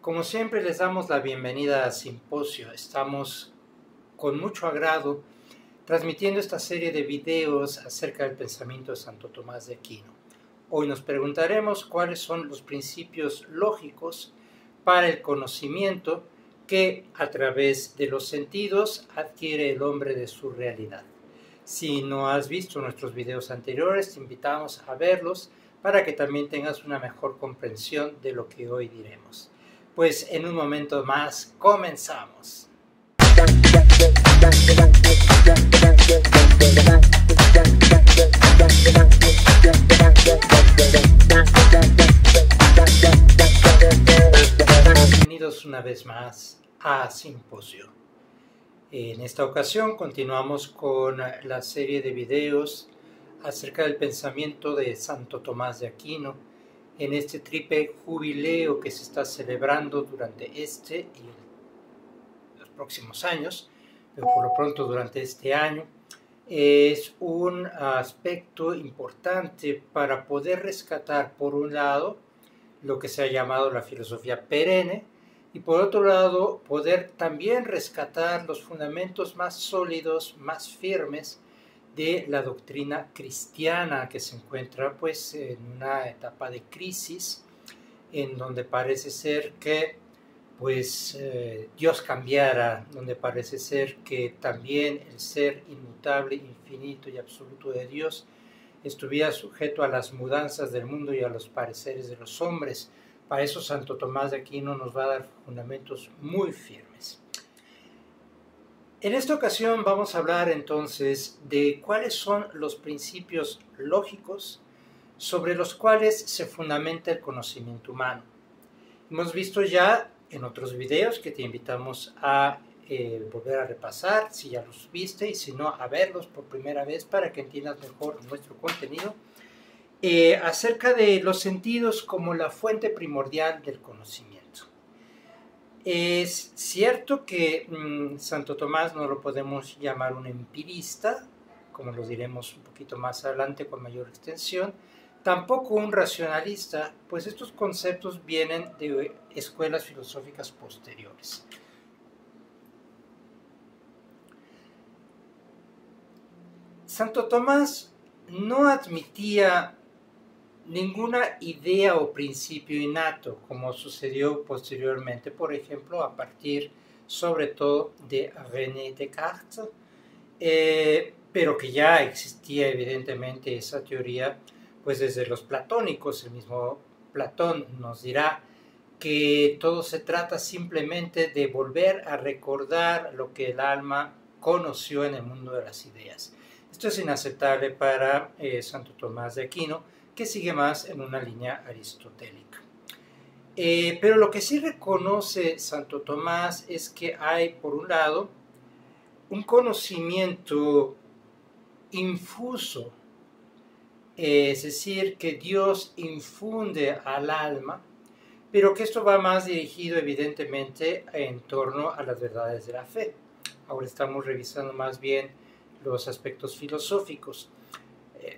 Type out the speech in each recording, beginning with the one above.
Como siempre les damos la bienvenida a Simposio. Estamos con mucho agrado transmitiendo esta serie de videos acerca del pensamiento de Santo Tomás de Aquino. Hoy nos preguntaremos cuáles son los principios lógicos para el conocimiento que a través de los sentidos adquiere el hombre de su realidad. Si no has visto nuestros videos anteriores, te invitamos a verlos para que también tengas una mejor comprensión de lo que hoy diremos. Pues en un momento más comenzamos. Bienvenidos una vez más a Simposio. En esta ocasión continuamos con la serie de videos acerca del pensamiento de Santo Tomás de Aquino en este triple jubileo que se está celebrando durante este y los próximos años, pero por lo pronto durante este año. Es un aspecto importante para poder rescatar, por un lado, lo que se ha llamado la filosofía perenne, y por otro lado, poder también rescatar los fundamentos más sólidos, más firmes de la doctrina cristiana, que se encuentra pues en una etapa de crisis, en donde parece ser que pues Dios cambiara, donde parece ser que también el ser inmutable, infinito y absoluto de Dios estuviera sujeto a las mudanzas del mundo y a los pareceres de los hombres. Para eso Santo Tomás de Aquino nos va a dar fundamentos muy firmes. En esta ocasión vamos a hablar entonces de cuáles son los principios lógicos sobre los cuales se fundamenta el conocimiento humano. Hemos visto ya en otros videos que te invitamos a volver a repasar, si ya los viste, y si no, a verlos por primera vez para que entiendas mejor nuestro contenido, acerca de los sentidos como la fuente primordial del conocimiento. Es cierto que Santo Tomás no lo podemos llamar un empirista, como lo diremos un poquito más adelante con mayor extensión, tampoco un racionalista, pues estos conceptos vienen de escuelas filosóficas posteriores. Santo Tomás no admitía ninguna idea o principio innato, como sucedió posteriormente, por ejemplo, a partir sobre todo de René Descartes, pero que ya existía evidentemente esa teoría pues desde los platónicos. El mismo Platón nos dirá que todo se trata simplemente de volver a recordar lo que el alma conoció en el mundo de las ideas. Esto es inaceptable para Santo Tomás de Aquino, que sigue más en una línea aristotélica. Pero lo que sí reconoce Santo Tomás es que hay, por un lado, un conocimiento infuso, es decir, que Dios infunde al alma, pero que esto va más dirigido evidentemente en torno a las verdades de la fe. Ahora estamos revisando más bien los aspectos filosóficos.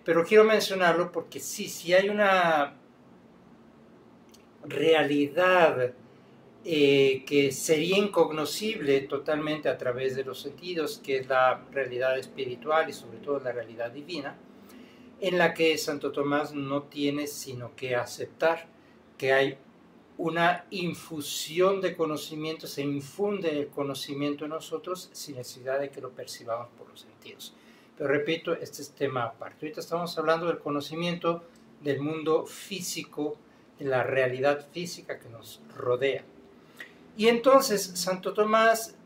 Pero quiero mencionarlo porque sí hay una realidad que sería incognoscible totalmente a través de los sentidos, que es la realidad espiritual y sobre todo la realidad divina, en la que Santo Tomás no tiene sino que aceptar que hay una infusión de conocimiento, se infunde el conocimiento en nosotros sin necesidad de que lo percibamos por los sentidos. Pero repito, este es tema aparte. Ahorita estamos hablando del conocimiento del mundo físico, de la realidad física que nos rodea. Y entonces Santo Tomás,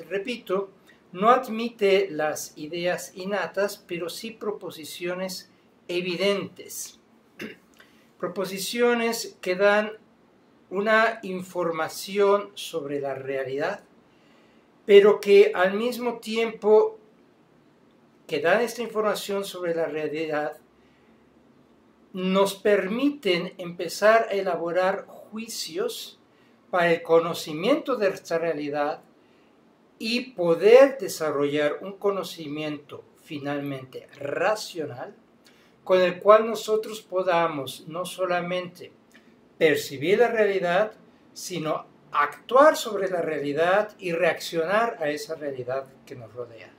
repito, no admite las ideas innatas, pero sí proposiciones evidentes. Proposiciones que dan una información sobre la realidad, pero que al mismo tiempo que dan esta información sobre la realidad, nos permiten empezar a elaborar juicios para el conocimiento de esta realidad y poder desarrollar un conocimiento finalmente racional con el cual nosotros podamos no solamente percibir la realidad, sino actuar sobre la realidad y reaccionar a esa realidad que nos rodea.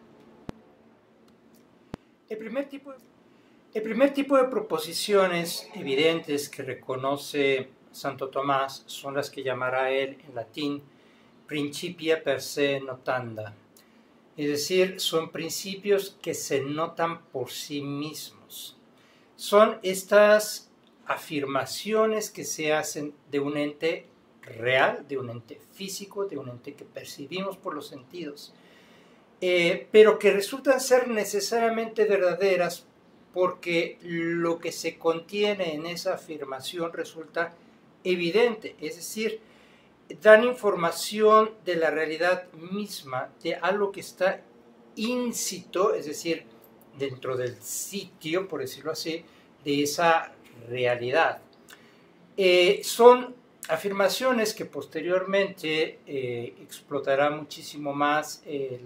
El primer tipo de proposiciones evidentes que reconoce Santo Tomás son las que llamará él en latín principia per se notanda, es decir, son principios que se notan por sí mismos. Son estas afirmaciones que se hacen de un ente real, de un ente físico, de un ente que percibimos por los sentidos, pero que resultan ser necesariamente verdaderas porque lo que se contiene en esa afirmación resulta evidente, es decir, dan información de la realidad misma, de algo que está íncito, es decir, dentro del sitio, por decirlo así, de esa realidad. Son afirmaciones que posteriormente explotará muchísimo más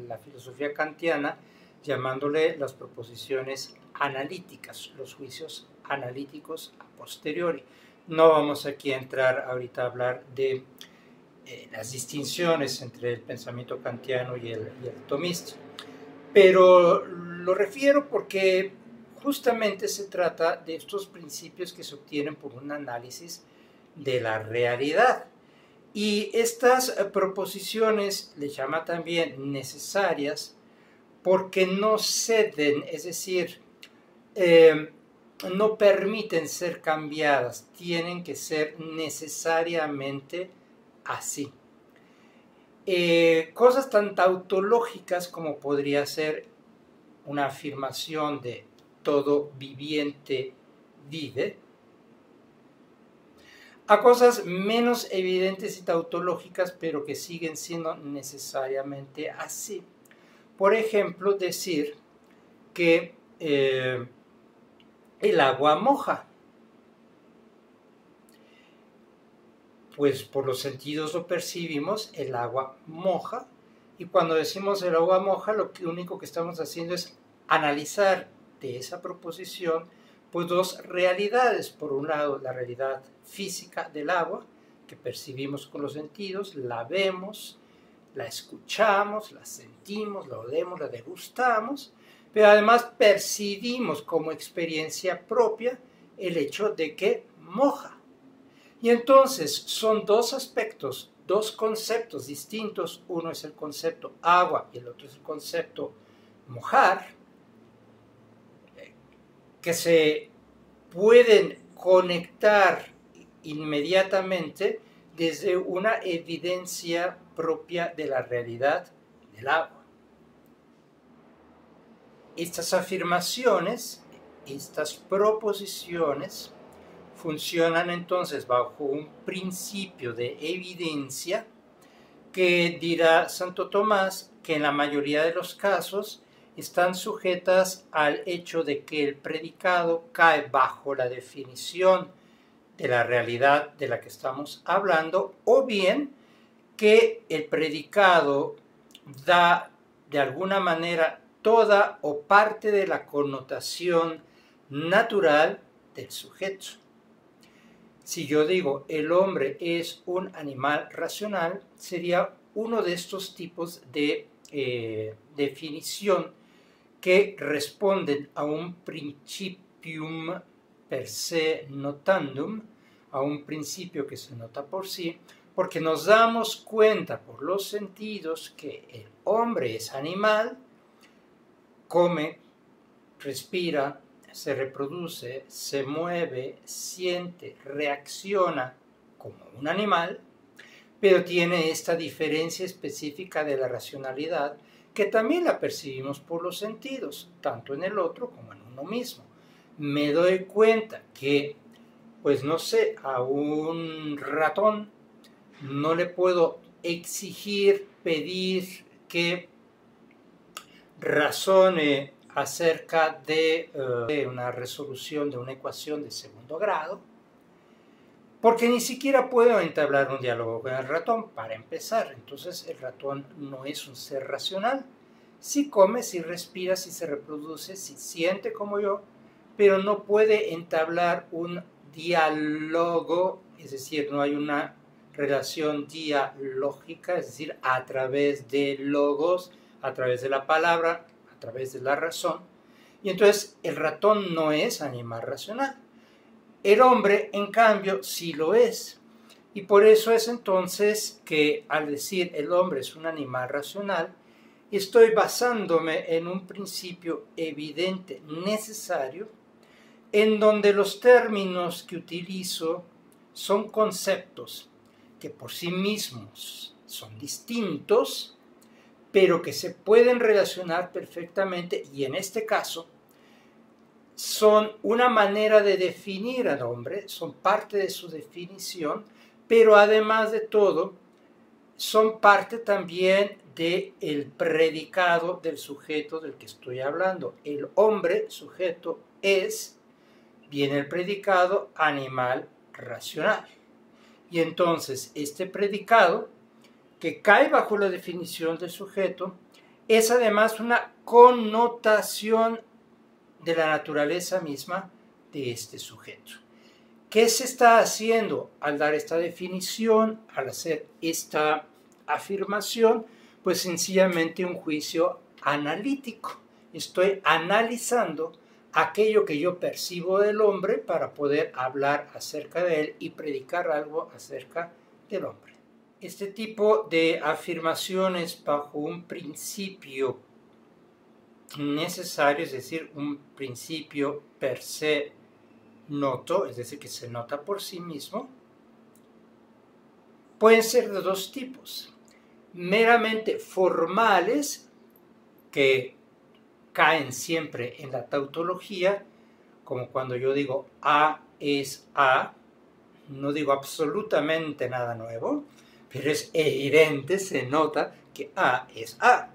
la filosofía kantiana, llamándole las proposiciones analíticas, los juicios analíticos a posteriori. No vamos aquí a entrar ahorita a hablar de las distinciones entre el pensamiento kantiano y el tomista, pero lo refiero porque justamente se trata de estos principios que se obtienen por un análisis de la realidad. Y estas proposiciones le llama también necesarias porque no ceden, es decir, no permiten ser cambiadas, tienen que ser necesariamente así. Cosas tan tautológicas como podría ser una afirmación de todo viviente vive, a cosas menos evidentes y tautológicas, pero que siguen siendo necesariamente así. Por ejemplo, decir que el agua moja. Pues por los sentidos lo percibimos, el agua moja, y cuando decimos el agua moja, lo único que estamos haciendo es analizar de esa proposición pues dos realidades. Por un lado, la realidad física del agua, que percibimos con los sentidos, la vemos, la escuchamos, la sentimos, la olemos, la degustamos, pero además percibimos como experiencia propia el hecho de que moja. Y entonces son dos aspectos, dos conceptos distintos. Uno es el concepto agua y el otro es el concepto mojar, que se pueden conectar inmediatamente desde una evidencia propia de la realidad del agua. Estas afirmaciones, estas proposiciones, funcionan entonces bajo un principio de evidencia que dirá Santo Tomás que en la mayoría de los casos están sujetas al hecho de que el predicado cae bajo la definición de la realidad de la que estamos hablando, o bien que el predicado da de alguna manera toda o parte de la connotación natural del sujeto. Si yo digo el hombre es un animal racional, sería uno de estos tipos de definición que responden a un principium per se notandum, a un principio que se nota por sí, porque nos damos cuenta por los sentidos que el hombre es animal, come, respira, se reproduce, se mueve, siente, reacciona como un animal, pero tiene esta diferencia específica de la racionalidad que también la percibimos por los sentidos, tanto en el otro como en uno mismo. Me doy cuenta que, pues no sé, a un ratón no le puedo exigir, pedir que razone acerca de una resolución de una ecuación de segundo grado, porque ni siquiera puedo entablar un diálogo con el ratón para empezar. Entonces el ratón no es un ser racional. Sí come, sí respira, sí se reproduce, sí siente como yo, pero no puede entablar un diálogo, es decir, no hay una relación dialógica, es decir, a través de logos, a través de la palabra, a través de la razón. Y entonces el ratón no es animal racional. El hombre, en cambio, sí lo es. Y por eso es entonces que al decir el hombre es un animal racional, estoy basándome en un principio evidente, necesario, en donde los términos que utilizo son conceptos que por sí mismos son distintos, pero que se pueden relacionar perfectamente, y en este caso son una manera de definir al hombre, son parte de su definición, pero además de todo, son parte también del predicado del sujeto del que estoy hablando. El hombre, sujeto, es, viene el predicado, animal racional. Y entonces este predicado, que cae bajo la definición del sujeto, es además una connotación de la naturaleza misma de este sujeto. ¿Qué se está haciendo al dar esta definición, al hacer esta afirmación? Pues sencillamente un juicio analítico. Estoy analizando aquello que yo percibo del hombre para poder hablar acerca de él y predicar algo acerca del hombre. Este tipo de afirmaciones bajo un principio necesario, es decir, un principio per se noto, es decir, que se nota por sí mismo, pueden ser de dos tipos: meramente formales, que caen siempre en la tautología, como cuando yo digo A es A, no digo absolutamente nada nuevo, pero es evidente, se nota que A es A.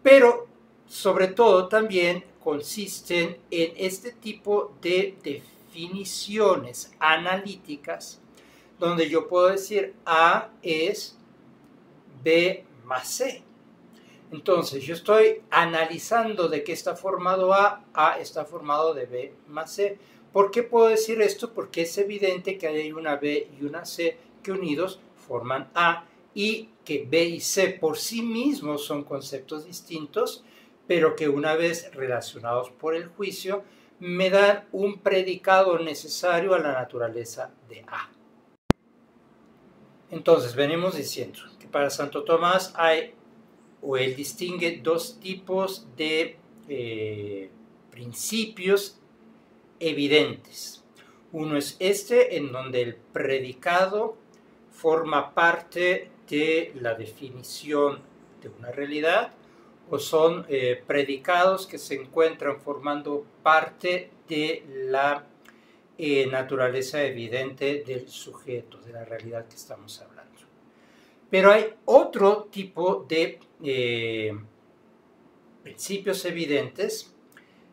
Pero sobre todo también consisten en este tipo de definiciones analíticas, donde yo puedo decir A es B más C. Entonces yo estoy analizando de qué está formado A está formado de B más C. ¿Por qué puedo decir esto? Porque es evidente que hay una B y una C que unidos forman A, y que B y C por sí mismos son conceptos distintos, pero que una vez relacionados por el juicio me dan un predicado necesario a la naturaleza de A. Entonces venimos diciendo que para Santo Tomás él distingue dos tipos de principios evidentes. Uno es este, en donde el predicado forma parte de la definición de una realidad, o son predicados que se encuentran formando parte de la naturaleza evidente del sujeto, de la realidad que estamos hablando. Pero hay otro tipo de principios evidentes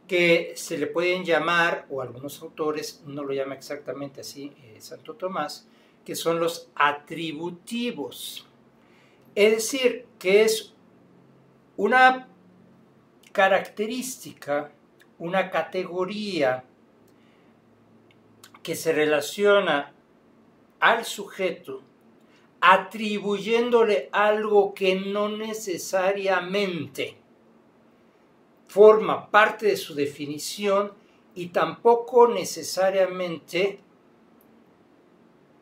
que se le pueden llamar, o algunos autores no lo llaman exactamente así, Santo Tomás, que son los atributivos. Es decir, que es una característica, una categoría que se relaciona al sujeto atribuyéndole algo que no necesariamente forma parte de su definición y tampoco necesariamente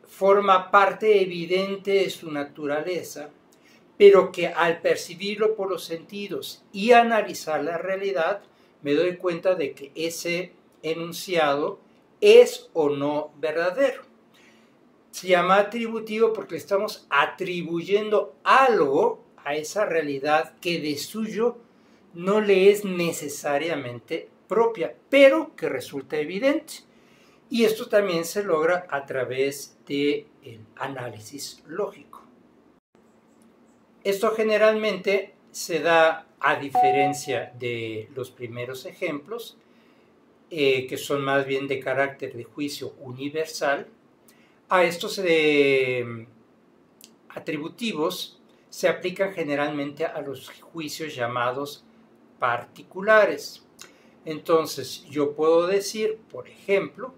forma parte evidente de su naturaleza, pero que al percibirlo por los sentidos y analizar la realidad, me doy cuenta de que ese enunciado es o no verdadero. Se llama atributivo porque le estamos atribuyendo algo a esa realidad que de suyo no le es necesariamente propia, pero que resulta evidente. Y esto también se logra a través del análisis lógico. Esto generalmente se da, a diferencia de los primeros ejemplos, que son más bien de carácter de juicio universal. A estos atributivos se aplican generalmente a los juicios llamados particulares. Entonces, yo puedo decir, por ejemplo,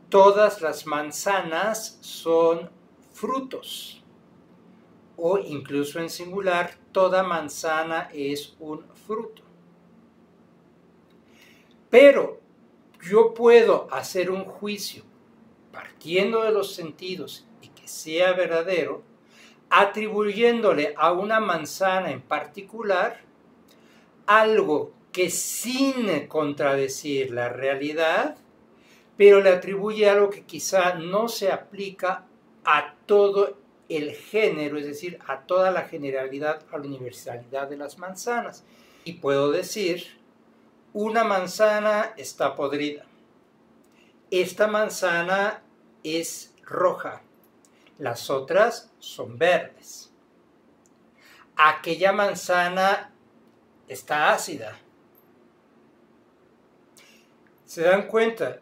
todas las manzanas son frutos. O incluso en singular, toda manzana es un fruto. Pero yo puedo hacer un juicio partiendo de los sentidos y que sea verdadero, atribuyéndole a una manzana en particular algo que sin contradecir la realidad, pero le atribuye algo que quizá no se aplica a todo el género, es decir, a toda la generalidad, a la universalidad de las manzanas. Y puedo decir, una manzana está podrida. Esta manzana es roja. Las otras son verdes. Aquella manzana está ácida. ¿Se dan cuenta?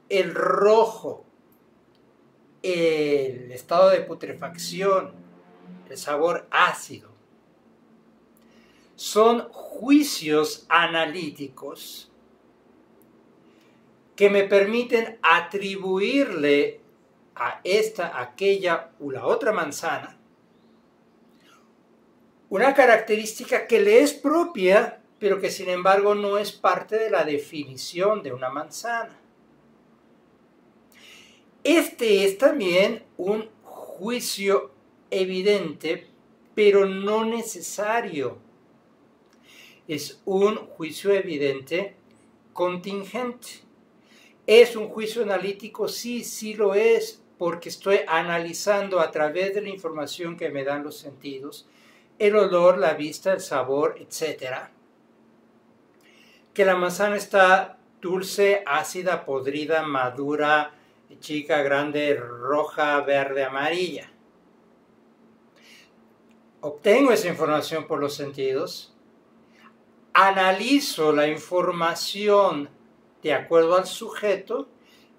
El rojo, el estado de putrefacción, el sabor ácido, son juicios analíticos que me permiten atribuirle a esta, aquella o la otra manzana una característica que le es propia, pero que sin embargo no es parte de la definición de una manzana. Este es también un juicio evidente, pero no necesario. Es un juicio evidente contingente. ¿Es un juicio analítico? Sí, sí lo es, porque estoy analizando a través de la información que me dan los sentidos, el olor, la vista, el sabor, etc. Que la manzana está dulce, ácida, podrida, madura, chica, grande, roja, verde, amarilla. Obtengo esa información por los sentidos, analizo la información de acuerdo al sujeto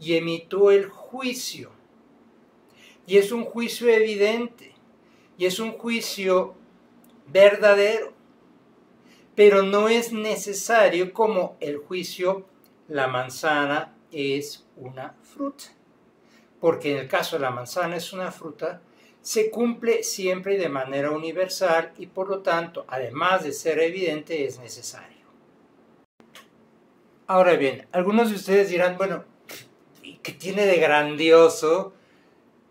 y emito el juicio. Y es un juicio evidente, y es un juicio verdadero, pero no es necesario como el juicio la manzana es una fruta, porque en el caso de la manzana es una fruta, se cumple siempre de manera universal y por lo tanto, además de ser evidente, es necesario. Ahora bien, algunos de ustedes dirán, bueno, ¿qué tiene de grandioso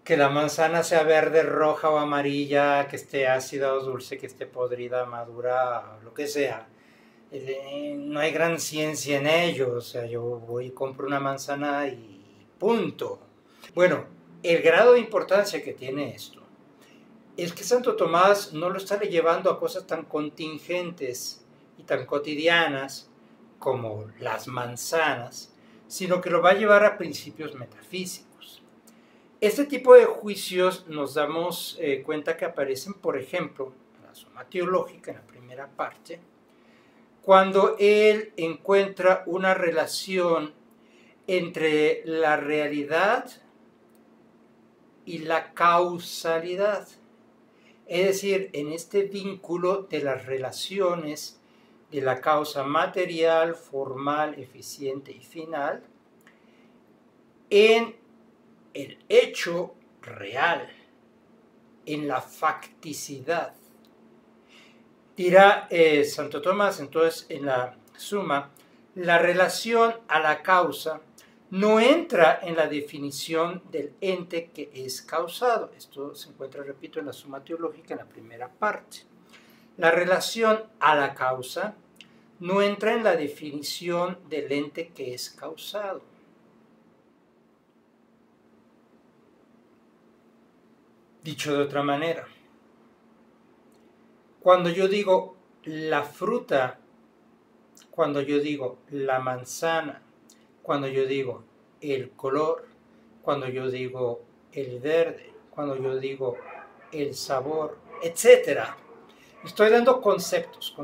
que la manzana sea verde, roja o amarilla, que esté ácida o dulce, que esté podrida, madura, lo que sea? No hay gran ciencia en ello, o sea, yo voy y compro una manzana y punto. Bueno, el grado de importancia que tiene esto es que Santo Tomás no lo está llevando a cosas tan contingentes y tan cotidianas como las manzanas, sino que lo va a llevar a principios metafísicos. Este tipo de juicios nos damos cuenta que aparecen, por ejemplo, en la Suma Teológica, en la primera parte, cuando él encuentra una relación entre la realidad y la causalidad. Es decir, en este vínculo de las relaciones de la causa material, formal, eficiente y final, en el hecho real, en la facticidad. Dirá Santo Tomás, entonces, en la Suma, la relación a la causa no entra en la definición del ente que es causado. Esto se encuentra, repito, en la Suma Teológica, en la primera parte. La relación a la causa no entra en la definición del ente que es causado. Dicho de otra manera, cuando yo digo la fruta, cuando yo digo la manzana, cuando yo digo el color, cuando yo digo el verde, cuando yo digo el sabor, etc. Estoy dando conceptos.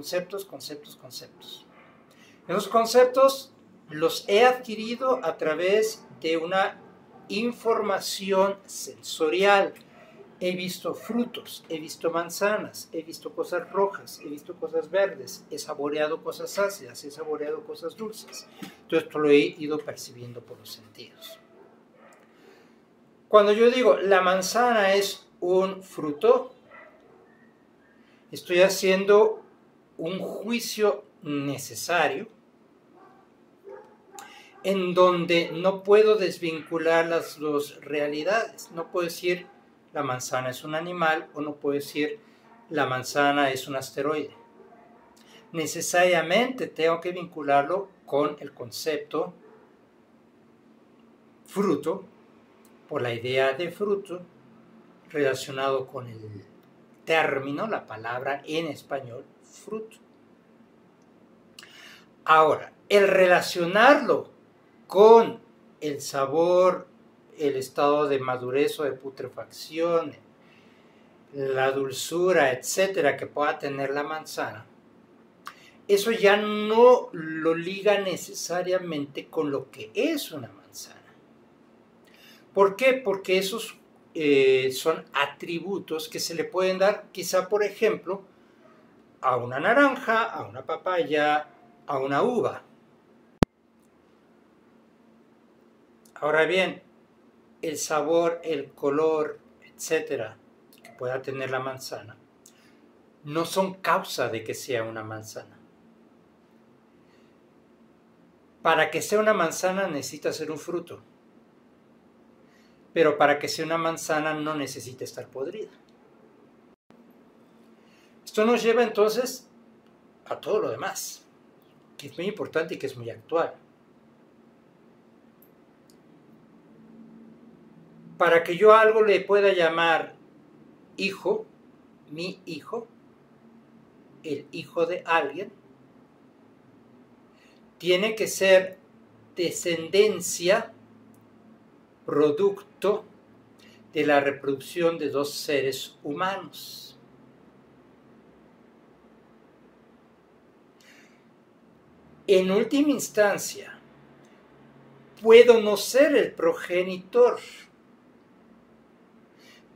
Esos conceptos los he adquirido a través de una información sensorial. He visto frutos, he visto manzanas, he visto cosas rojas, he visto cosas verdes, he saboreado cosas ácidas, he saboreado cosas dulces. Todo esto lo he ido percibiendo por los sentidos. Cuando yo digo la manzana es un fruto, estoy haciendo un juicio necesario en donde no puedo desvincular las dos realidades. No puedo decir la manzana es un animal o no puedo decir la manzana es un asteroide. Necesariamente tengo que vincularlo con el concepto fruto, por la idea de fruto, relacionado con el término, la palabra en español, fruto. Ahora, el relacionarlo con el sabor, el estado de madurez o de putrefacción, la dulzura, etcétera, que pueda tener la manzana, eso ya no lo liga necesariamente con lo que es una manzana. ¿Por qué? Porque esos son atributos que se le pueden dar, quizá, por ejemplo, a una naranja, a una papaya, a una uva. Ahora bien, el sabor, el color, etcétera, que pueda tener la manzana, no son causa de que sea una manzana. Para que sea una manzana necesita ser un fruto, pero para que sea una manzana no necesita estar podrida. Esto nos lleva entonces a todo lo demás, que es muy importante y que es muy actual. Para que yo a algo le pueda llamar hijo, mi hijo, el hijo de alguien, tiene que ser descendencia, producto de la reproducción de dos seres humanos. En última instancia, puedo no ser el progenitor,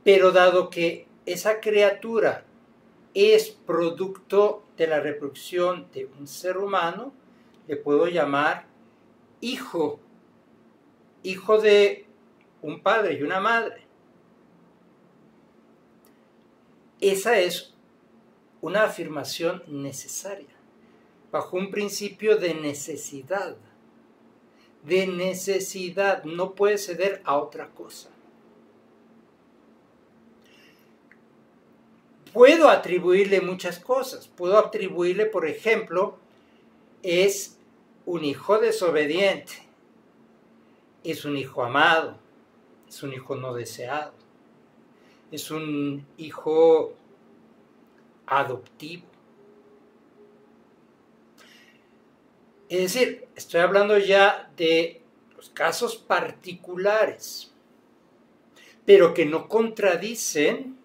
pero dado que esa criatura es producto de la reproducción de un ser humano, le puedo llamar hijo, hijo de un padre y una madre. Esa es una afirmación necesaria, bajo un principio de necesidad. De necesidad, no puede ceder a otra cosa. Puedo atribuirle muchas cosas. Puedo atribuirle, por ejemplo, es un hijo desobediente, es un hijo amado, es un hijo no deseado, es un hijo adoptivo. Es decir, estoy hablando ya de los casos particulares, pero que no contradicen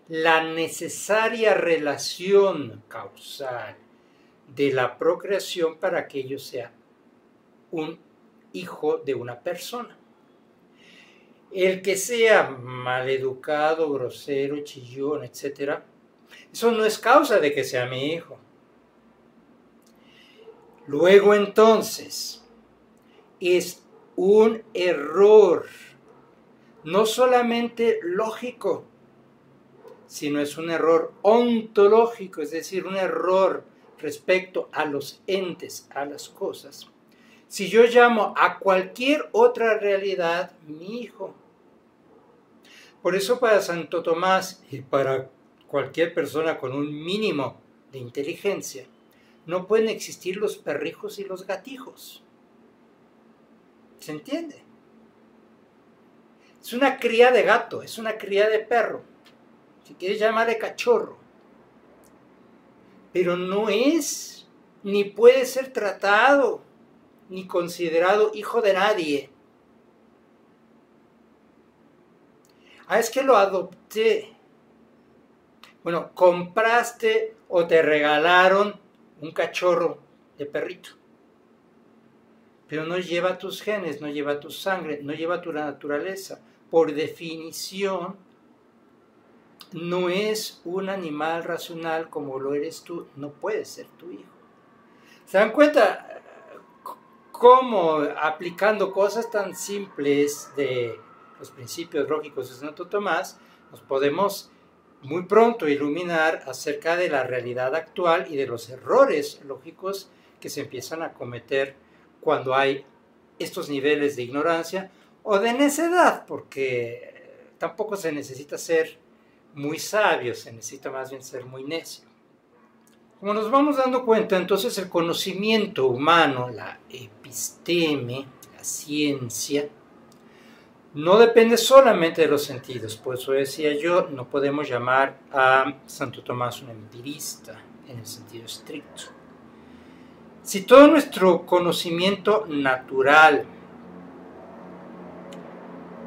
la necesaria relación causal de la procreación para que ello sea un hijo de una persona. El que sea maleducado, grosero, chillón, etc., eso no es causa de que sea mi hijo. Luego entonces, es un error, no solamente lógico, sino es un error ontológico, es decir, un error respecto a los entes, a las cosas. Si yo llamo a cualquier otra realidad mi hijo. Por eso para Santo Tomás y para cualquier persona con un mínimo de inteligencia, no pueden existir los perrijos y los gatijos. ¿Se entiende? Es una cría de gato, es una cría de perro. Si quieres llamarle cachorro. Pero no es, ni puede ser tratado, ni considerado hijo de nadie. Ah, es que lo adopté. Bueno, compraste o te regalaron un cachorro de perrito. Pero no lleva tus genes, no lleva tu sangre, no lleva tu naturaleza. Por definición, no es un animal racional como lo eres tú, no puede ser tu hijo. ¿Se dan cuenta cómo aplicando cosas tan simples de los principios lógicos de Santo Tomás, nos podemos muy pronto iluminar acerca de la realidad actual y de los errores lógicos que se empiezan a cometer cuando hay estos niveles de ignorancia o de necedad, porque tampoco se necesita ser muy sabio, se necesita más bien ser muy necio. Como nos vamos dando cuenta, entonces el conocimiento humano, la episteme, la ciencia, no depende solamente de los sentidos. Por eso decía yo, no podemos llamar a Santo Tomás un empirista en el sentido estricto. Si todo nuestro conocimiento natural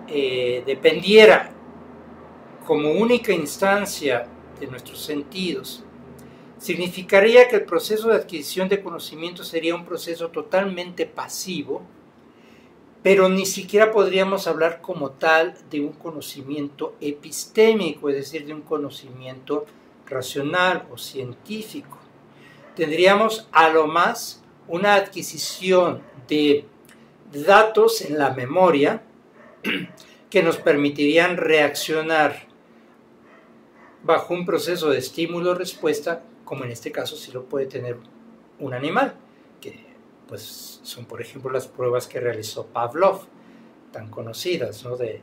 dependiera como única instancia de nuestros sentidos, significaría que el proceso de adquisición de conocimiento sería un proceso totalmente pasivo, pero ni siquiera podríamos hablar como tal de un conocimiento epistémico, es decir, de un conocimiento racional o científico. Tendríamos a lo más una adquisición de datos en la memoria que nos permitirían reaccionar bajo un proceso de estímulo-respuesta, como en este caso sí lo puede tener un animal, que pues son por ejemplo las pruebas que realizó Pavlov, tan conocidas, ¿no? De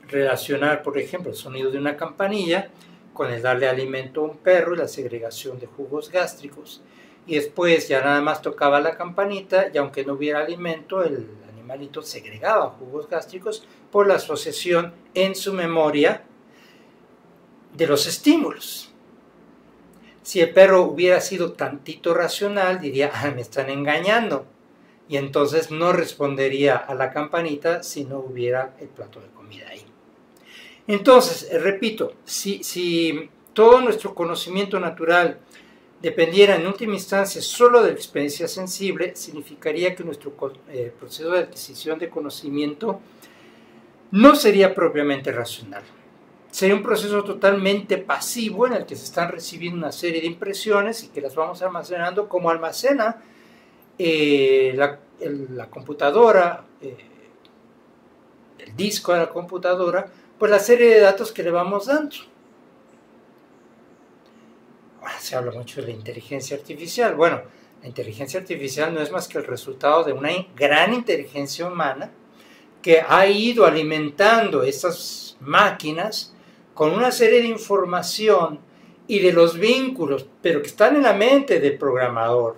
relacionar por ejemplo el sonido de una campanilla con el darle alimento a un perro y la segregación de jugos gástricos, y después ya nada más tocaba la campanita y aunque no hubiera alimento, el animalito segregaba jugos gástricos por la asociación en su memoria de los estímulos. Si el perro hubiera sido tantito racional, diría, me están engañando, y entonces no respondería a la campanita si no hubiera el plato de comida ahí. Entonces, repito, si todo nuestro conocimiento natural dependiera en última instancia solo de la experiencia sensible, significaría que nuestro proceso de adquisición de conocimiento no sería propiamente racional. Sería un proceso totalmente pasivo en el que se están recibiendo una serie de impresiones y que las vamos almacenando como almacena la computadora, el disco de la computadora, pues la serie de datos que le vamos dando. Ahora se habla mucho de la inteligencia artificial. Bueno, la inteligencia artificial no es más que el resultado de una gran inteligencia humana que ha ido alimentando estas máquinas con una serie de información y de los vínculos, pero que están en la mente del programador,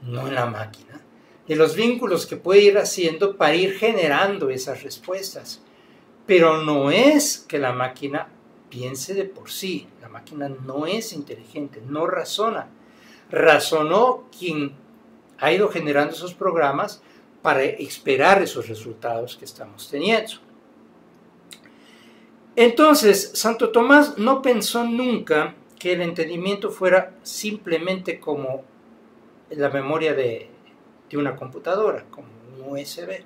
no en la máquina, de los vínculos que puede ir haciendo para ir generando esas respuestas. Pero no es que la máquina piense de por sí, la máquina no es inteligente, no razona. Razonó quien ha ido generando esos programas para esperar esos resultados que estamos teniendo. Entonces, Santo Tomás no pensó nunca que el entendimiento fuera simplemente como la memoria de una computadora, como un USB,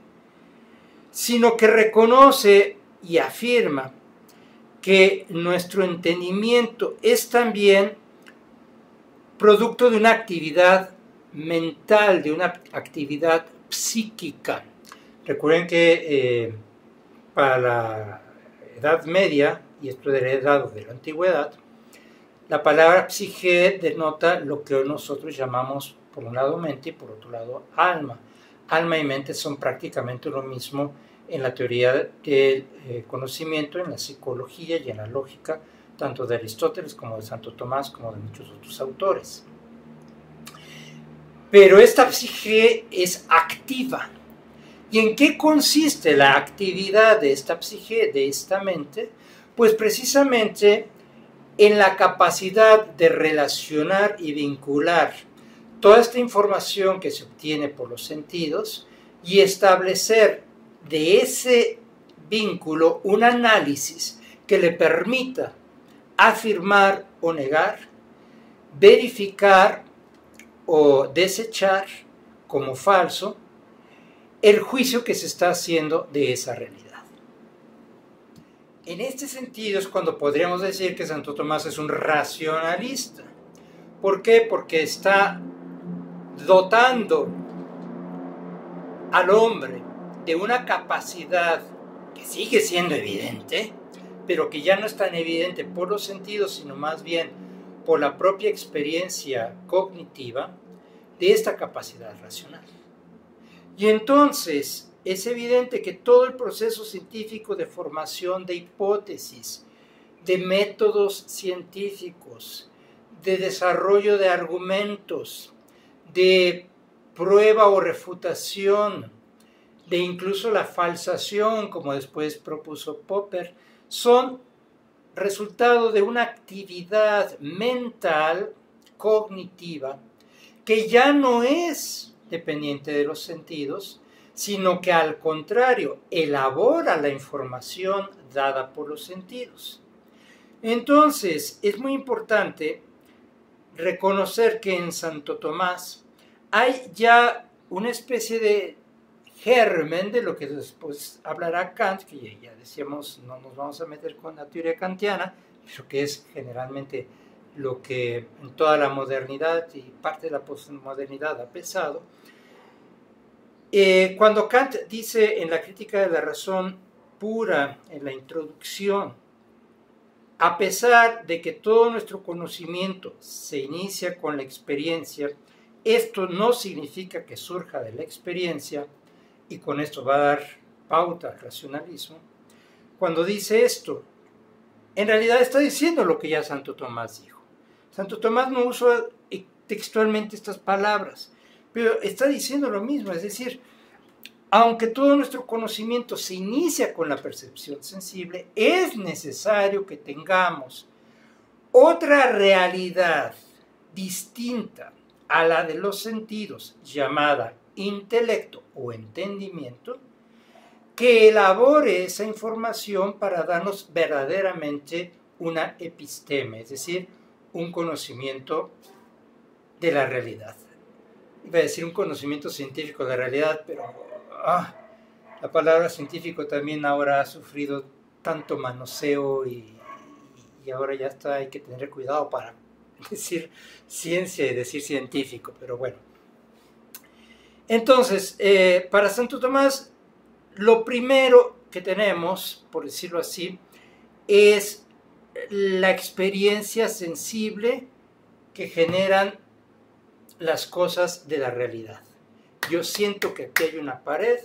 sino que reconoce y afirma que nuestro entendimiento es también producto de una actividad mental, de una actividad psíquica. Recuerden que para la Edad Media, y esto era heredado de la Antigüedad, la palabra psique denota lo que nosotros llamamos por un lado mente y por otro lado alma. Alma y mente son prácticamente lo mismo en la teoría del conocimiento, en la psicología y en la lógica, tanto de Aristóteles como de Santo Tomás, como de muchos otros autores. Pero esta psique es activa. ¿Y en qué consiste la actividad de esta psique, de esta mente? Pues precisamente en la capacidad de relacionar y vincular toda esta información que se obtiene por los sentidos y establecer de ese vínculo un análisis que le permita afirmar o negar, verificar o desechar como falso el juicio que se está haciendo de esa realidad. En este sentido es cuando podríamos decir que Santo Tomás es un racionalista. ¿Por qué? Porque está dotando al hombre de una capacidad que sigue siendo evidente, pero que ya no es tan evidente por los sentidos, sino más bien por la propia experiencia cognitiva de esta capacidad racional. Y entonces es evidente que todo el proceso científico de formación de hipótesis, de métodos científicos, de desarrollo de argumentos, de prueba o refutación, de incluso la falsación, como después propuso Popper, son resultado de una actividad mental, cognitiva, que ya no es dependiente de los sentidos, sino que al contrario, elabora la información dada por los sentidos. Entonces, es muy importante reconocer que en Santo Tomás hay ya una especie de germen de lo que después hablará Kant, que ya decíamos, no nos vamos a meter con la teoría kantiana, pero que es generalmente lo que en toda la modernidad y parte de la postmodernidad ha pesado. Cuando Kant dice en la crítica de la razón pura, en la introducción, a pesar de que todo nuestro conocimiento se inicia con la experiencia, esto no significa que surja de la experiencia, y con esto va a dar pauta al racionalismo. Cuando dice esto, en realidad está diciendo lo que ya Santo Tomás dijo. Santo Tomás no usa textualmente estas palabras, pero está diciendo lo mismo, es decir, aunque todo nuestro conocimiento se inicia con la percepción sensible, es necesario que tengamos otra realidad distinta a la de los sentidos, llamada intelecto o entendimiento, que elabore esa información para darnos verdaderamente una episteme, es decir, un conocimiento de la realidad. Iba a decir un conocimiento científico de la realidad, pero la palabra científico también ahora ha sufrido tanto manoseo y ahora ya está, hay que tener cuidado para decir ciencia y decir científico, pero bueno. Entonces, para Santo Tomás, lo primero que tenemos, por decirlo así, es la experiencia sensible que generan las cosas de la realidad. Yo siento que aquí hay una pared,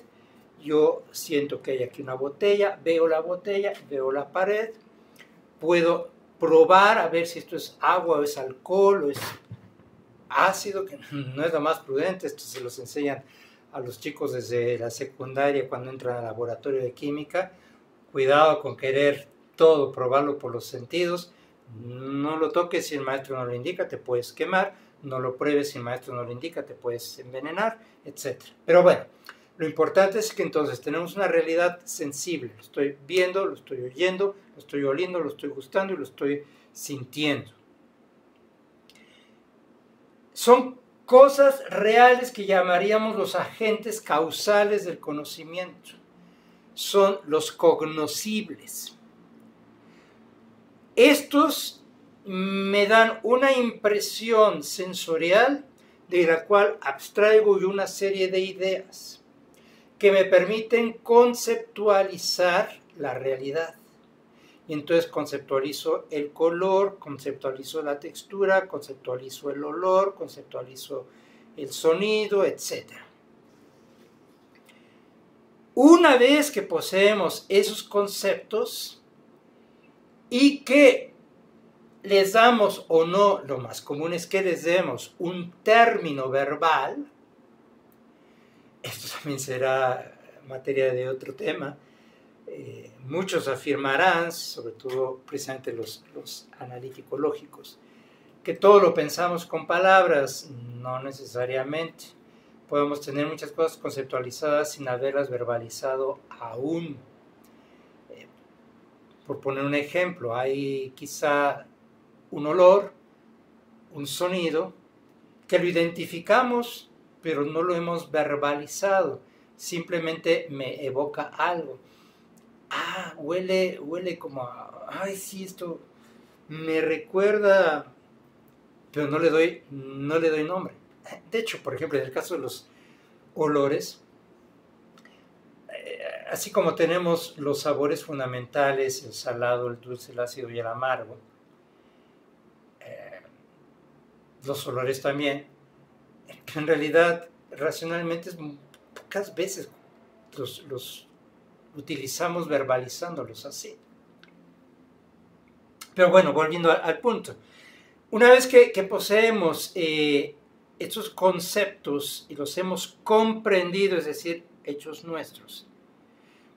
yo siento que hay aquí una botella, veo la botella, veo la pared, puedo probar a ver si esto es agua o es alcohol o es ácido, que no es lo más prudente. Esto se los enseñan a los chicos desde la secundaria cuando entran al laboratorio de química. Cuidado con querer todo, probarlo por los sentidos. No lo toques si el maestro no lo indica, te puedes quemar. No lo pruebes si el maestro no lo indica, te puedes envenenar, etc. Pero bueno, lo importante es que entonces tenemos una realidad sensible. Lo estoy viendo, lo estoy oyendo, lo estoy oliendo, lo estoy gustando y lo estoy sintiendo. Son cosas reales que llamaríamos los agentes causales del conocimiento. Son los cognoscibles. Estos me dan una impresión sensorial de la cual abstraigo una serie de ideas que me permiten conceptualizar la realidad. Y entonces conceptualizo el color, conceptualizo la textura, conceptualizo el olor, conceptualizo el sonido, etc. Una vez que poseemos esos conceptos y que les damos o no, lo más común es que les demos un término verbal, esto también será materia de otro tema. Muchos afirmarán, sobre todo precisamente los analíticos lógicos, que todo lo pensamos con palabras. No necesariamente. Podemos tener muchas cosas conceptualizadas sin haberlas verbalizado aún. Por poner un ejemplo, hay quizá un olor, un sonido, que lo identificamos, pero no lo hemos verbalizado. Simplemente me evoca algo. Huele como a, ay, sí, esto me recuerda, pero no le doy nombre. De hecho, por ejemplo, en el caso de los olores, así como tenemos los sabores fundamentales, el salado, el dulce, el ácido y el amargo, los olores también, en realidad racionalmente pocas veces los utilizamos verbalizándolos así. Pero bueno, volviendo al punto. Una vez que poseemos estos conceptos y los hemos comprendido, es decir, hechos nuestros,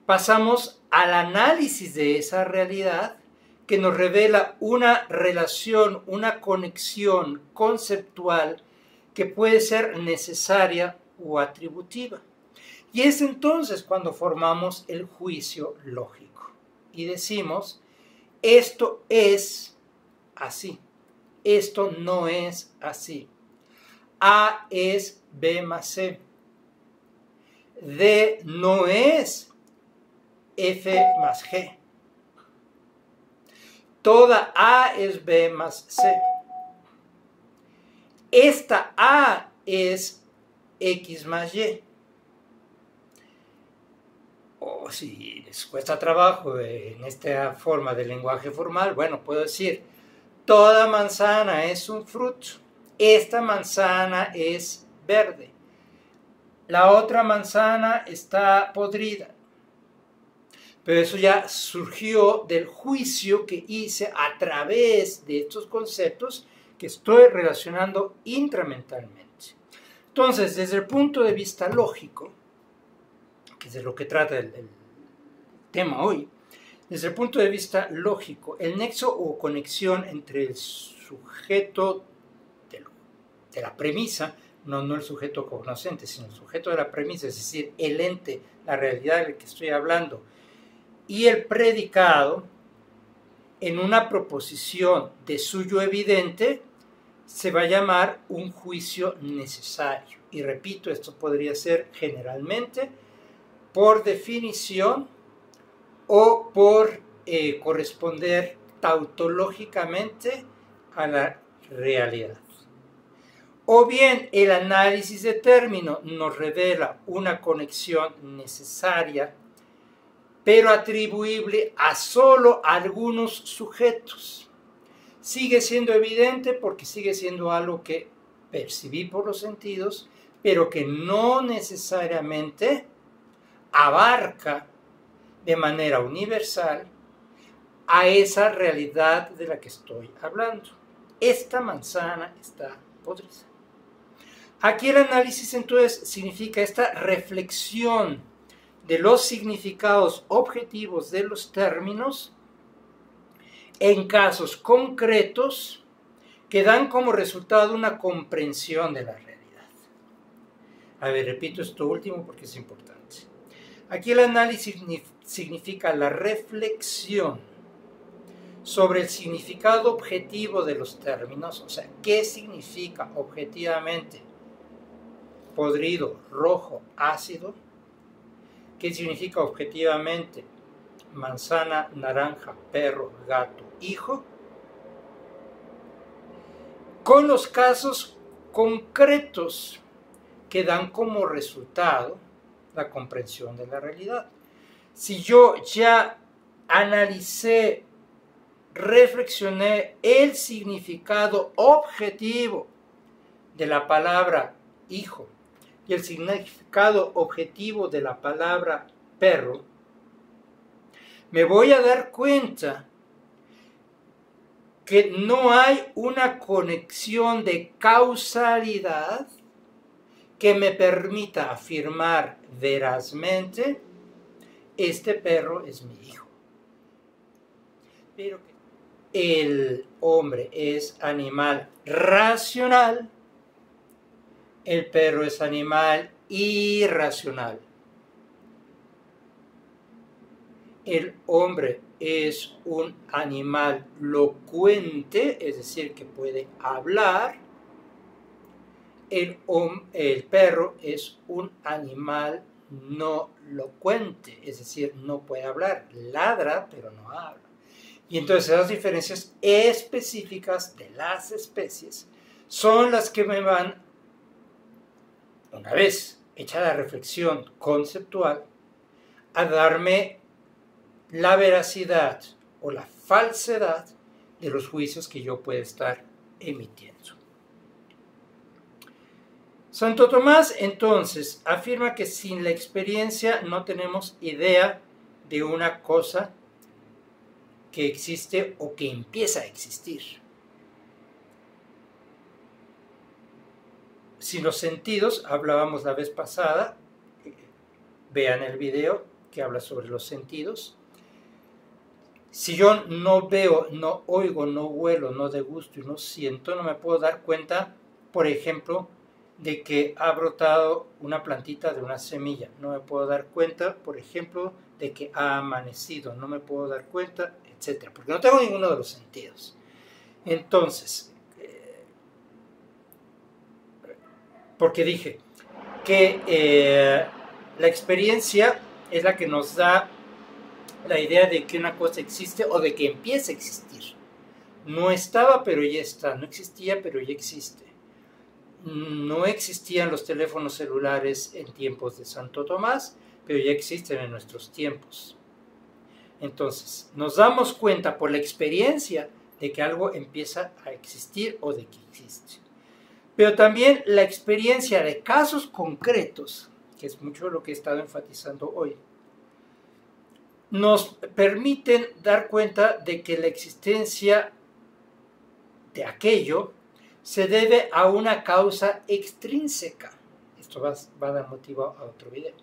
pasamos al análisis de esa realidad que nos revela una relación, una conexión conceptual que puede ser necesaria o atributiva. Y es entonces cuando formamos el juicio lógico y decimos, esto es así, esto no es así. A es B más C. D no es F más G. Toda A es B más C. Esta A es X más Y. O si les cuesta trabajo en esta forma de lenguaje formal, bueno, puedo decir, toda manzana es un fruto. Esta manzana es verde. La otra manzana está podrida. Pero eso ya surgió del juicio que hice a través de estos conceptos que estoy relacionando intramentalmente. Entonces, desde el punto de vista lógico, que es de lo que trata el tema hoy, desde el punto de vista lógico, el nexo o conexión entre el sujeto de la premisa, no el sujeto cognoscente, sino el sujeto de la premisa, es decir, el ente, la realidad del que estoy hablando, y el predicado, en una proposición de suyo evidente, se va a llamar un juicio necesario. Y repito, esto podría ser generalmente por definición o por corresponder tautológicamente a la realidad. O bien el análisis de término nos revela una conexión necesaria, pero atribuible a solo algunos sujetos. Sigue siendo evidente porque sigue siendo algo que percibí por los sentidos, pero que no necesariamente abarca de manera universal a esa realidad de la que estoy hablando. Esta manzana está podrida. Aquí el análisis entonces significa esta reflexión de los significados objetivos de los términos en casos concretos que dan como resultado una comprensión de la realidad. A ver, repito esto último porque es importante. Aquí el análisis significa la reflexión sobre el significado objetivo de los términos, o sea, qué significa objetivamente podrido, rojo, ácido, qué significa objetivamente manzana, naranja, perro, gato, hijo, con los casos concretos que dan como resultado la comprensión de la realidad. Si yo ya analicé, reflexioné el significado objetivo de la palabra hijo y el significado objetivo de la palabra perro, me voy a dar cuenta que no hay una conexión de causalidad que me permita afirmar verazmente, este perro es mi hijo. Pero el hombre es animal racional, el perro es animal irracional. El hombre es un animal locuente, es decir, que puede hablar. El perro es un animal no locuente, es decir, no puede hablar, ladra, pero no habla. Y entonces esas diferencias específicas de las especies son las que me van, una vez hecha la reflexión conceptual, a darme la veracidad o la falsedad de los juicios que yo pueda estar emitiendo. Santo Tomás, entonces, afirma que sin la experiencia no tenemos idea de una cosa que existe o que empieza a existir. Sin los sentidos, hablábamos la vez pasada, vean el video que habla sobre los sentidos. Si yo no veo, no oigo, no huelo, no degusto y no siento, no me puedo dar cuenta, por ejemplo, de que ha brotado una plantita de una semilla. No me puedo dar cuenta, por ejemplo, de que ha amanecido. No me puedo dar cuenta, etc. Porque no tengo ninguno de los sentidos. Entonces, porque dije que la experiencia es la que nos da la idea de que una cosa existe o de que empieza a existir. No estaba, pero ya está. No existía, pero ya existe. No existían los teléfonos celulares en tiempos de Santo Tomás, pero ya existen en nuestros tiempos. Entonces, nos damos cuenta por la experiencia de que algo empieza a existir o de que existe. Pero también la experiencia de casos concretos, que es mucho lo que he estado enfatizando hoy, nos permiten dar cuenta de que la existencia de aquello se debe a una causa extrínseca. Esto va a dar motivo a otro video.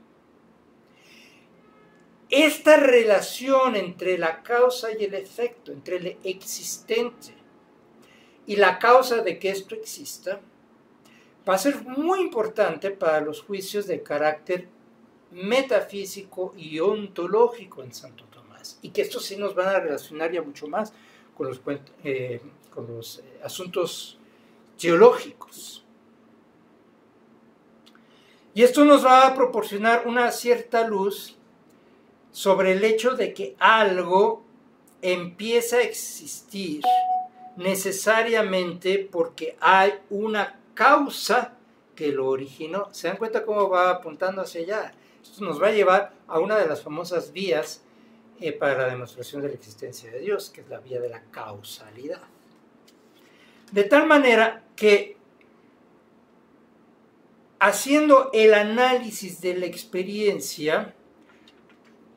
Esta relación entre la causa y el efecto, entre el existente y la causa de que esto exista, va a ser muy importante para los juicios de carácter metafísico y ontológico en Santo Tomás. Y que estos sí nos van a relacionar ya mucho más con los asuntos teológicos. Y esto nos va a proporcionar una cierta luz sobre el hecho de que algo empieza a existir necesariamente porque hay una causa que lo originó. ¿Se dan cuenta cómo va apuntando hacia allá? Esto nos va a llevar a una de las famosas vías para la demostración de la existencia de Dios, que es la vía de la causalidad. De tal manera que, haciendo el análisis de la experiencia,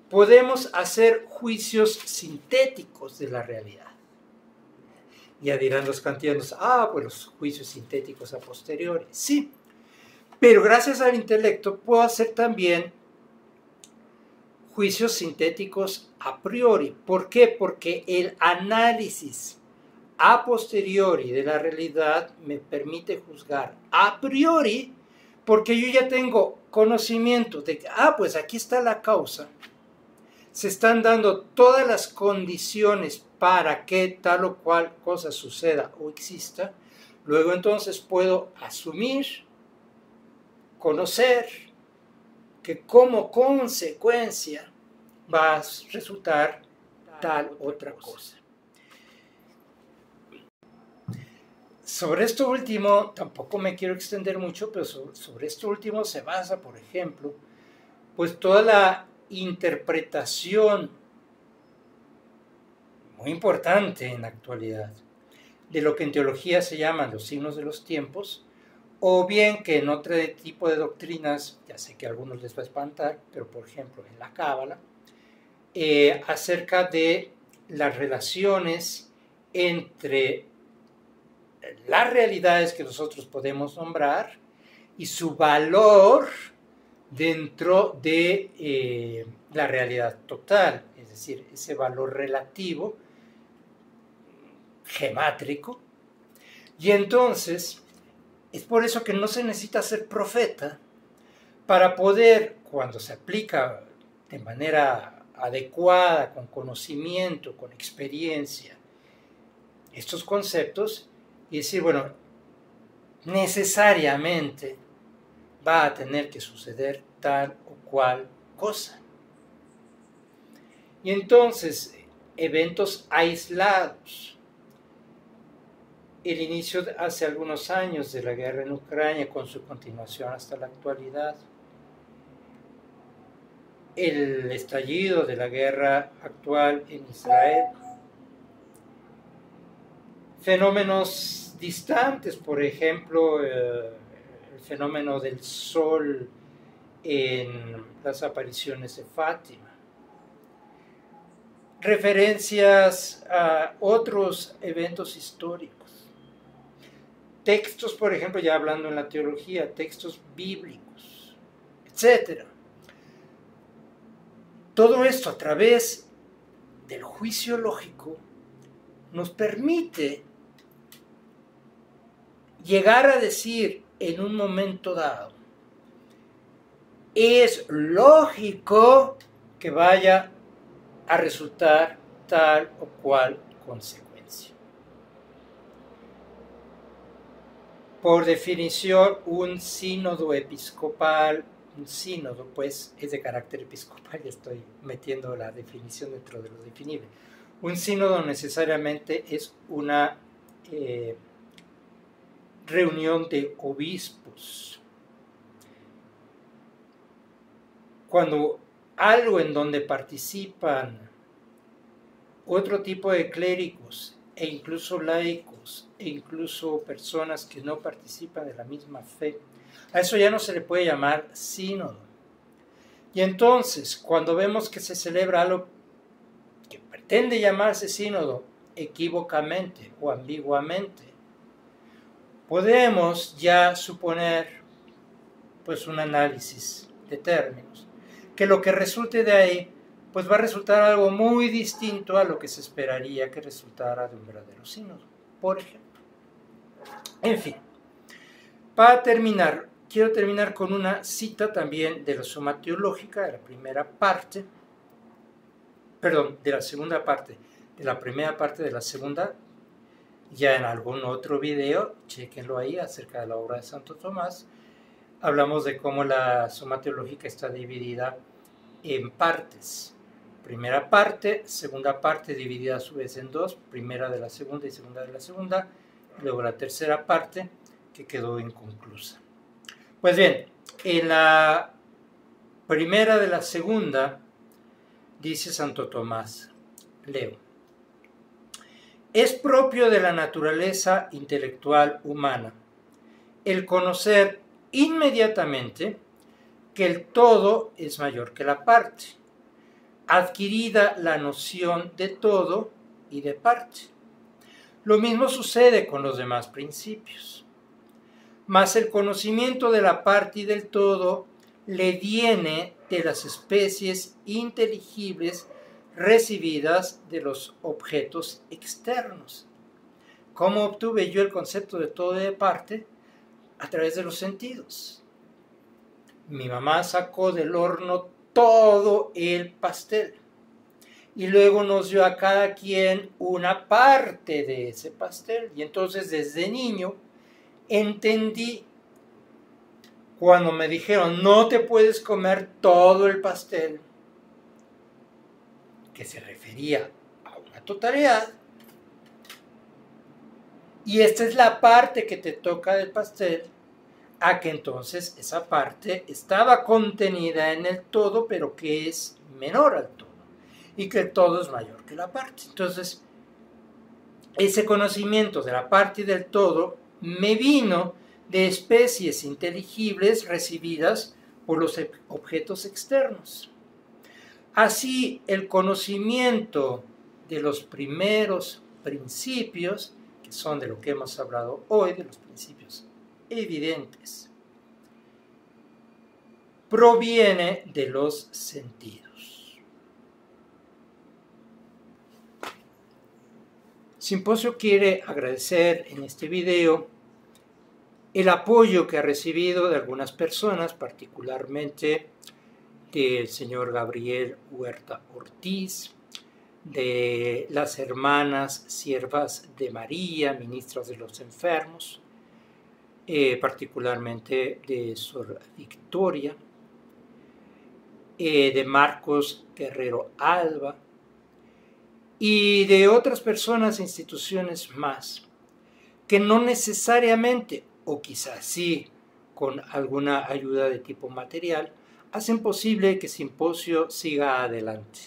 podemos hacer juicios sintéticos de la realidad. Ya dirán los kantianos, pues los juicios sintéticos a posteriori. Sí, pero gracias al intelecto puedo hacer también juicios sintéticos a priori. ¿Por qué? Porque el análisis a posteriori de la realidad me permite juzgar a priori, porque yo ya tengo conocimiento de que, pues aquí está la causa. Se están dando todas las condiciones para que tal o cual cosa suceda o exista. Luego entonces puedo asumir, conocer, que como consecuencia va a resultar tal otra cosa. Sobre esto último, tampoco me quiero extender mucho, pero sobre esto último se basa, por ejemplo, pues toda la interpretación muy importante en la actualidad de lo que en teología se llaman los signos de los tiempos, o bien que en otro tipo de doctrinas, ya sé que a algunos les va a espantar, pero por ejemplo en la Cábala, acerca de las relaciones entre las realidades que nosotros podemos nombrar y su valor dentro de la realidad total, es decir, ese valor relativo, gemátrico. Y entonces, es por eso que no se necesita ser profeta para poder, cuando se aplica de manera adecuada, con conocimiento, con experiencia, estos conceptos, y decir, bueno, necesariamente va a tener que suceder tal o cual cosa. Y entonces, eventos aislados, el inicio hace algunos años de la guerra en Ucrania con su continuación hasta la actualidad, el estallido de la guerra actual en Israel. Fenómenos distantes, por ejemplo, el fenómeno del sol en las apariciones de Fátima. Referencias a otros eventos históricos. Textos, por ejemplo, ya hablando en la teología, textos bíblicos, etc. Todo esto a través del juicio lógico nos permite llegar a decir en un momento dado, es lógico que vaya a resultar tal o cual consecuencia. Por definición, un sínodo episcopal, un sínodo pues es de carácter episcopal, ya estoy metiendo la definición dentro de lo definible. Un sínodo necesariamente es una reunión de obispos. Cuando algo en donde participan otro tipo de clérigos e incluso laicos e incluso personas que no participan de la misma fe, a eso ya no se le puede llamar sínodo. Y entonces, cuando vemos que se celebra algo que pretende llamarse sínodo equívocamente o ambiguamente, podemos ya suponer pues un análisis de términos, que lo que resulte de ahí pues va a resultar algo muy distinto a lo que se esperaría que resultara de un verdadero sínodo, por ejemplo. En fin, para terminar, quiero terminar con una cita también de la Suma Teológica, de la primera parte, perdón, de la segunda parte, de la primera parte de la segunda. Ya en algún otro video, chequenlo ahí, acerca de la obra de Santo Tomás, hablamos de cómo la Suma Teológica está dividida en partes. Primera parte, segunda parte dividida a su vez en dos, primera de la segunda y segunda de la segunda, y luego la tercera parte que quedó inconclusa. Pues bien, en la primera de la segunda dice Santo Tomás, leo: es propio de la naturaleza intelectual humana el conocer inmediatamente que el todo es mayor que la parte, adquirida la noción de todo y de parte. Lo mismo sucede con los demás principios. Mas el conocimiento de la parte y del todo le viene de las especies inteligibles recibidas de los objetos externos. ¿Cómo obtuve yo el concepto de todo y de parte? A través de los sentidos. Mi mamá sacó del horno todo el pastel y luego nos dio a cada quien una parte de ese pastel. Y entonces desde niño entendí, cuando me dijeron no te puedes comer todo el pastel, que se refería a una totalidad, y esta es la parte que te toca del pastel, a que entonces esa parte estaba contenida en el todo, pero que es menor al todo, y que el todo es mayor que la parte. Entonces, ese conocimiento de la parte y del todo me vino de especies inteligibles recibidas por los objetos externos. Así, el conocimiento de los primeros principios, que son de lo que hemos hablado hoy, de los principios evidentes, proviene de los sentidos. Simposio quiere agradecer en este video el apoyo que ha recibido de algunas personas, particularmente del señor Gabriel Huerta Ortiz, de las hermanas siervas de María, ministras de los enfermos, particularmente de Sor Victoria, de Marcos Guerrero Alba y de otras personas e instituciones más, que no necesariamente, o quizás sí, con alguna ayuda de tipo material, hacen posible que Simposio siga adelante.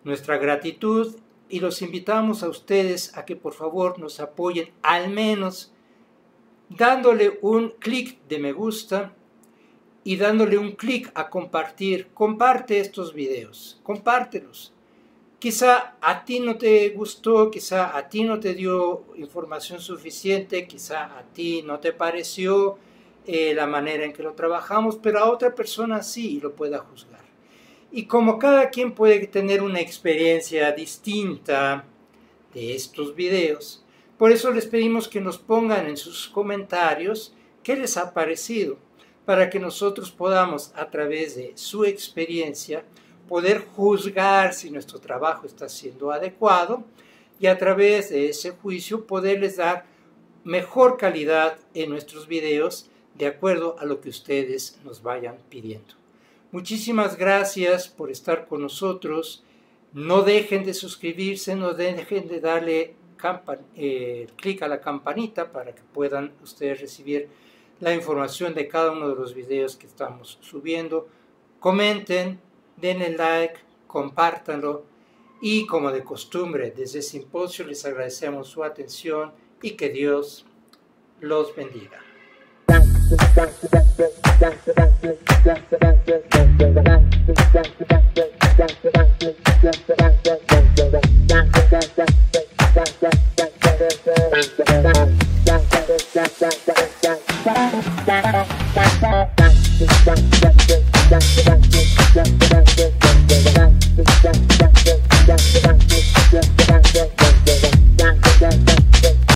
Nuestra gratitud, y los invitamos a ustedes a que por favor nos apoyen al menos dándole un clic de me gusta y dándole un clic a compartir. Comparte estos videos, compártelos. Quizá a ti no te gustó, quizá a ti no te dio información suficiente, quizá a ti no te pareció la manera en que lo trabajamos, pero a otra persona sí y lo pueda juzgar. Y como cada quien puede tener una experiencia distinta de estos videos, por eso les pedimos que nos pongan en sus comentarios qué les ha parecido, para que nosotros podamos, a través de su experiencia, poder juzgar si nuestro trabajo está siendo adecuado y a través de ese juicio poderles dar mejor calidad en nuestros videos de acuerdo a lo que ustedes nos vayan pidiendo. Muchísimas gracias por estar con nosotros. No dejen de suscribirse, no dejen de darle clic a la campanita para que puedan ustedes recibir la información de cada uno de los videos que estamos subiendo. Comenten, denle like, compártanlo y como de costumbre desde Simposio les agradecemos su atención y que Dios los bendiga. Yeah.